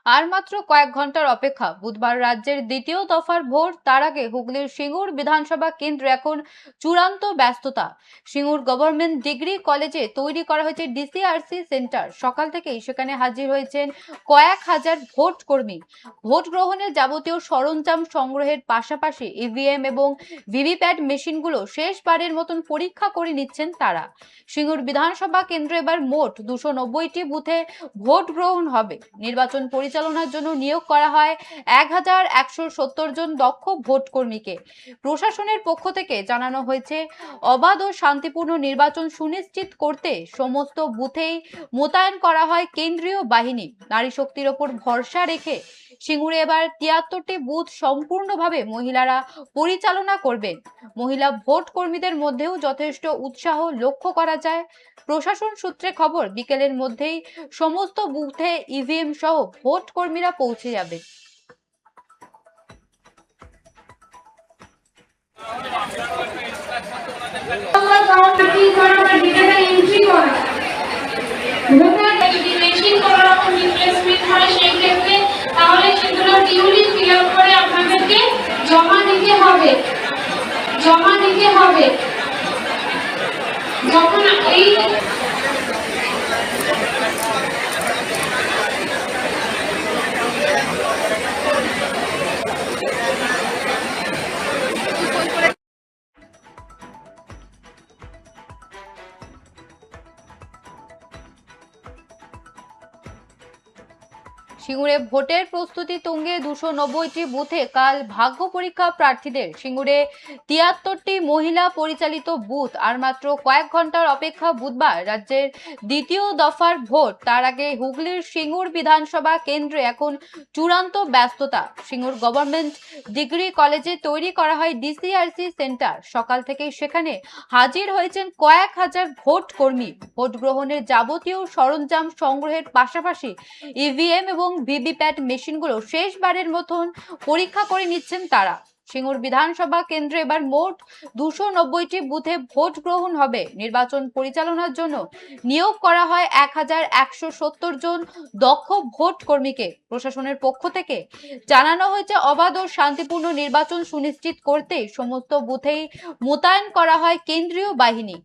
আর মাত্র কয়েক ঘন্টার অপেক্ষা বুধবার রাজ্যের দ্বিতীয় দফার ভোট। তার আগে হুগলির সিঙ্গুর বিধানসভা কেন্দ্রে এখন চূড়ান্ত ব্যস্ততা। সিঙ্গুর গভর্নমেন্ট ডিগ্রি কলেজে তৈরি করা হয়েছে ডিসিআরসি সেন্টার। সকাল থেকেই সেখানে হাজির হয়েছেন কয়েক হাজার ভোট কর্মী। ভোট গ্রহণের যাবতীয় সরঞ্জাম সংগ্রহের পাশাপাশি ইভিএম এবং ভিভিপ্যাট মেশিনগুলো শেষবারের মতন পরীক্ষা করে নিচ্ছেন তারা। সিঙ্গুর বিধানসভা কেন্দ্রে এবার মোট 290টি বুথে ভোট গ্রহণ হবে। নির্বাচন পরিচালনার জন্য নিয়োগ করা হয় 1170 জন দক্ষ ভোট কর্মীকে। প্রশাসনের পক্ষ থেকে জানানো হয়েছে, অবাধ ও শান্তিপূর্ণ নির্বাচন সুনিশ্চিত করতে সমস্ত বুথেই মোতায়েন করা হয় কেন্দ্রীয় বাহিনী। নারী শক্তির ওপর ভরসা রেখে সিঙ্গুরে এবার 73টি বুথ সম্পূর্ণভাবে মহিলারা পরিচালনা করবেন। মহিলা ভোট কর্মীদের মধ্যেও যথেষ্ট উৎসাহ লক্ষ্য করা যায়। প্রশাসন সূত্রে খবর, বিকেলের মধ্যেই সমস্ত বুথে ইভিএম সহ ভোট কর্মীরা পৌঁছে যাবে। জমা দিতে হবে যখন এই সিঙ্গুরে ভোটের প্রস্তুতি তুঙ্গে 290টি বুথে কাল ভাগ্য পরীক্ষা প্রার্থীদের। সিঙ্গুরে 73টি মহিলা পরিচালিত বুথ। আর মাত্র কয়েক ঘন্টার অপেক্ষা বুধবার রাজ্যের দ্বিতীয় দফার ভোট। তার আগে হুগলির সিঙ্গুর বিধানসভা কেন্দ্রে এখন চূড়ান্ত ব্যস্ততা। সিঙ্গুর গভর্নমেন্ট ডিগ্রি কলেজে তৈরি করা হয় ডিসিআরসি সেন্টার। সকাল থেকেই সেখানে হাজির হয়েছেন কয়েক হাজার ভোট কর্মী। ভোট গ্রহণের যাবতীয় সরঞ্জাম সংগ্রহের পাশাপাশি ইভিএম এবং ভিভিপ্যাট মেশিনগুলো শেষবারের মতন পরীক্ষা করে নিচ্ছেন তারা। সিঙ্গুর বিধানসভা কেন্দ্রে এবার মোট 290টি বুথে ভোট গ্রহণ হবে। নির্বাচন পরিচালনার জন্য নিয়োগ করা হয় 1170 জন দক্ষ ভোট কর্মীকে। প্রশাসনের পক্ষ থেকে জানানো হয়েছে, অবাধ ও শান্তিপূর্ণ নির্বাচন সুনিশ্চিত করতে সমস্ত বুথেই মোতায়েন করা হয় কেন্দ্রীয় বাহিনী।